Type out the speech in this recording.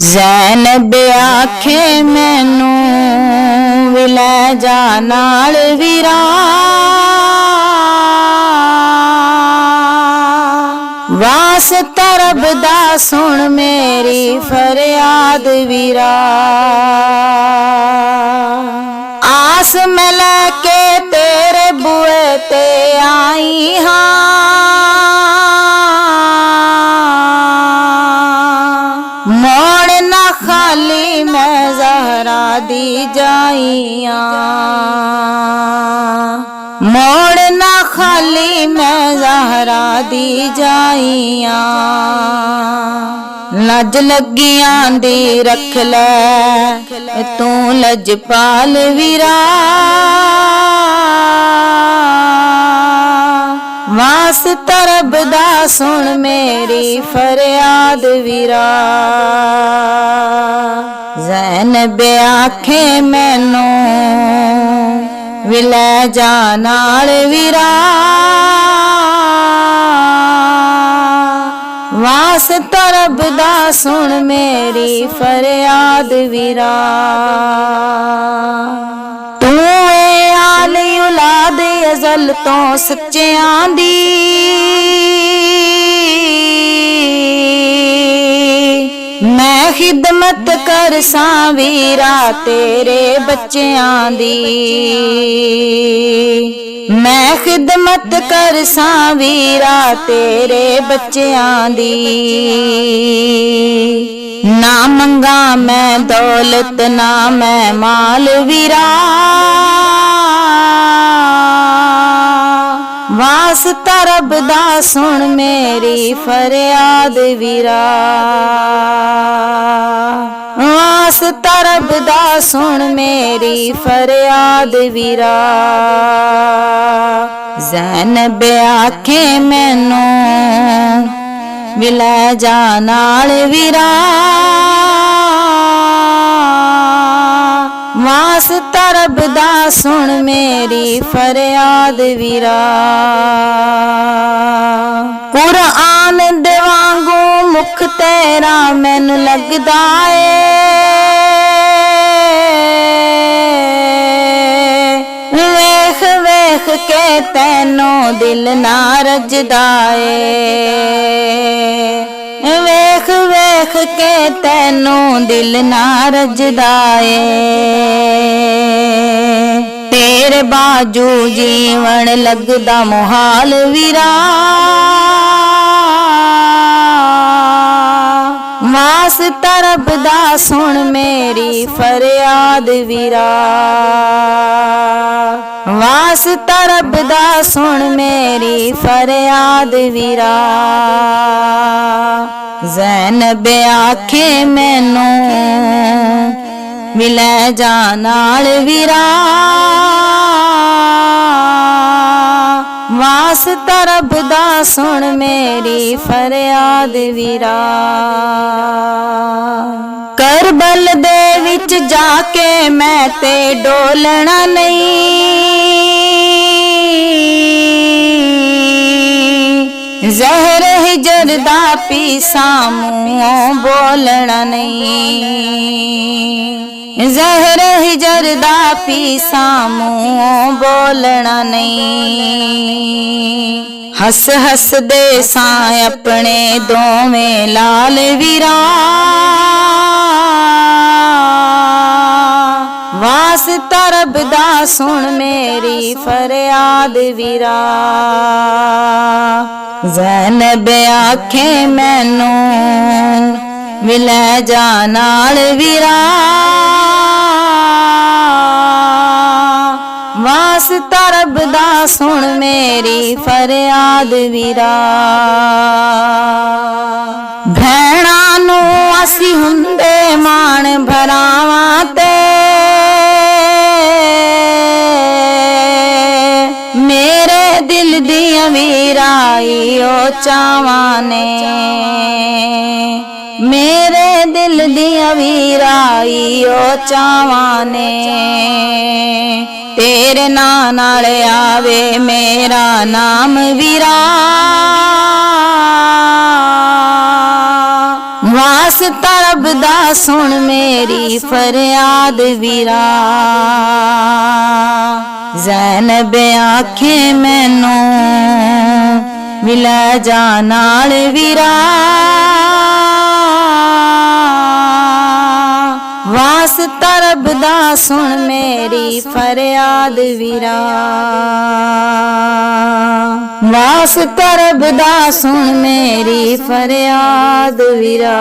ਜ਼ੈਨਬ ਆਖੇ ਮੈਨੂੰ ਵੀ ਲੈ ਜਾ ਨਾਲ ਵੀਰਾ, ਵਾਸਤਾ ਰੱਬ ਦਾ ਸੁਣ ਮੇਰੀ ਫਰਿਆਦ ਵੀਰਾ। ਆਸ ਮੈਂ ਲੈ ਕੇ ਤੇਰੇ ਬੂਏ ਤੇ ਆਈ ਹਾਂ, ਮੋੜ ਨਾ ਖਾਲੀ ਮੈਂ ਜ਼ਹਰਾ ਦੀ ਜਾਈਆਂ, ਮੋੜ ਨਾ ਖਾਲੀ ਮੈਂ ਜ਼ਹਰਾ ਦੀ ਜਾਈਆਂ। ਲੱਜ ਲੱਗੀਆਂ ਦੀ ਰੱਖ ਲੈ ਤੂੰ ਲਜਪਾਲ ਵੀਰਾ, ਵਾਸਤਾ ਰੱਬ ਦਾ ਸੁਣ ਮੇਰੀ ਫਰਿਆਦ ਵੀਰਾ। ਜ਼ੈਨਬ ਆਖੇ ਮੈਨੂੰ ਵੀ ਲੈ ਜਾ ਨਾਲ ਵੀਰਾ, ਵਾਸਤਾ ਰੱਬ ਦਾ ਸੁਣ ਮੇਰੀ ਫਰਿਆਦ ਵੀਰਾ। ਤੂੰ ਏ ਆਲੇ ਔਲਾਦ ਅਜ਼ਲ ਤੋਂ ਸੱਚਿਆਂ ਦੀ, ਮੈਂ ਖਿਦਮਤ ਕਰਸਾਂ ਵੀਰਾ ਤੇਰੇ ਬੱਚਿਆਂ ਦੀ, ਮੈਂ ਖਿਦਮਤ ਕਰਸਾਂ ਵੀਰਾ ਤੇਰੇ ਬੱਚਿਆਂ ਦੀ। ਨਾ ਮੰਗਾ ਮੈਂ ਦੌਲਤ ਨਾ ਮੈਂ ਮਾਲ ਵੀਰਾ, ਵਾਸਤਾ ਰੱਬ ਦਾ ਸੁਣ ਮੇਰੀ ਫਰਿਆਦ ਵੀਰਾ, ਵਾਸਤਾ ਰੱਬ ਦਾ ਸੁਣ ਮੇਰੀ ਫਰਿਆਦ ਵੀਰਾ। ਜ਼ੈਨਬ ਆਖੇ ਮੈਨੂੰ ਵੀ ਲੈ ਜਾ ਨਾਲ ਵੀਰਾ, ਵਾਸਤਾ ਰੱਬ ਦਾ ਸੁਣ ਮੇਰੀ ਫਰਿਆਦ ਵੀਰਾ। ਕੁਰਾਨ ਦੇ ਵਾਂਗੂ ਮੁਖ ਤੇਰਾ ਮੈਨੂੰ ਲੱਗਦਾ ਏ, ਵੇਖ ਵੇਖ ਕੇ ਤੈਨੂੰ ਦਿਲ ਨਾ ਰੱਜਦਾ ਏ, ਵੇਖ ਵੇਖ ਕੇ ਤੈਨੂੰ ਦਿਲ ਨਾ ਰੱਜਦਾ ਏ। ਤੇਰੇ ਬਾਜੂ ਜੀਵਨ ਲੱਗਦਾ ਮੁਹਾਲ ਵੀਰਾ, ਵਾਸਤਾ ਰੱਬ ਦਾ ਸੁਣ ਮੇਰੀ ਫਰਿਆਦ ਵੀਰਾ, ਵਾਸਤਾ ਰੱਬ ਦਾ ਸੁਣ ਮੇਰੀ ਫਰਿਆਦ ਵੀਰਾ। ਜ਼ੈਨਬ ਆਖੇ ਮੈਨੂੰ ਵੀ ਲੈ ਜਾ ਨਾਲ ਵੀਰਾ, ਵਾਸਤਾ ਰੱਬ ਦਾ ਸੁਣ ਮੇਰੀ ਫਰਿਆਦ ਵੀਰਾ। ਕਰਬਲ ਦੇ ਵਿੱਚ ਜਾ ਕੇ ਮੈਂ ਤੇ ਡੋਲਣਾ ਨਹੀਂ, ਜ਼ਹਿਰ ਹਿਜਰ ਦਾ ਪੀਸਾਂ ਮੂੰਹੋਂ ਬੋਲਣਾ ਨਹੀਂ, ਜ਼ਹਿਰ ਹਿਜਰ ਦਾ ਪੀਸਾਂ ਮੂੰਹੋਂ ਬੋਲਣਾ ਨਹੀਂ। ਹੱਸ ਹੱਸ ਦੇ ਸਾਂ ਆਪਣੇ ਦੋਵੇਂ ਲਾਲ ਵੀਰਾ, ਵਾਸਤਾ ਰੱਬ ਦਾ ਸੁਣ ਮੇਰੀ ਫਰਿਆਦ ਵੀਰਾ। ਜ਼ੈਨਬ ਆਖੇ ਮੈਨੂੰ ਵੀ ਲੈ ਜਾ ਨਾਲ ਵੀਰਾ, ਵਾਸਤਾ ਰੱਬ ਦਾ ਸੁਣ ਮੇਰੀ ਫਰਿਆਦ ਵੀਰਾ। ਭੈਣਾਂ ਨੂੰ ਅਸੀਂ ਹੁੰਦੇ ਮਾਣ ਭਰਾਵਾਂ ਤੇ, ਮੇਰੇ ਦਿਲ ਦੀਆਂ ਵੀਰਾਈ ਉਹ ਚਾਵਾਂ ਨੇ, ਮੇਰੇ ਦਿਲ ਦੀਆਂ ਵੀਰਾਈ ਉਹ ਚਾਵਾਂ ਨੇ। तेरे नां नाल आवे मेरा नाम वीरा। ਵਾਸਤਾ ਰੱਬ ਦਾ ਸੁਣ ਮੇਰੀ ਫਰਿਆਦ ਵੀਰਾ। ਜ਼ੈਨਬ ਆਖੇ ਮੈਨੂੰ ਮਿਲੇ ਜਾ ਨਾਲ ਵੀਰਾ। ਵਾਸਤਾ ਰੱਬ ਦਾ ਸੁਣ ਮੇਰੀ ਫਰਿਆਦ ਵੀਰਾ। ਵਾਸਤਾ ਰੱਬ ਦਾ ਸੁਣ ਮੇਰੀ ਫਰਿਆਦ ਵੀਰਾ।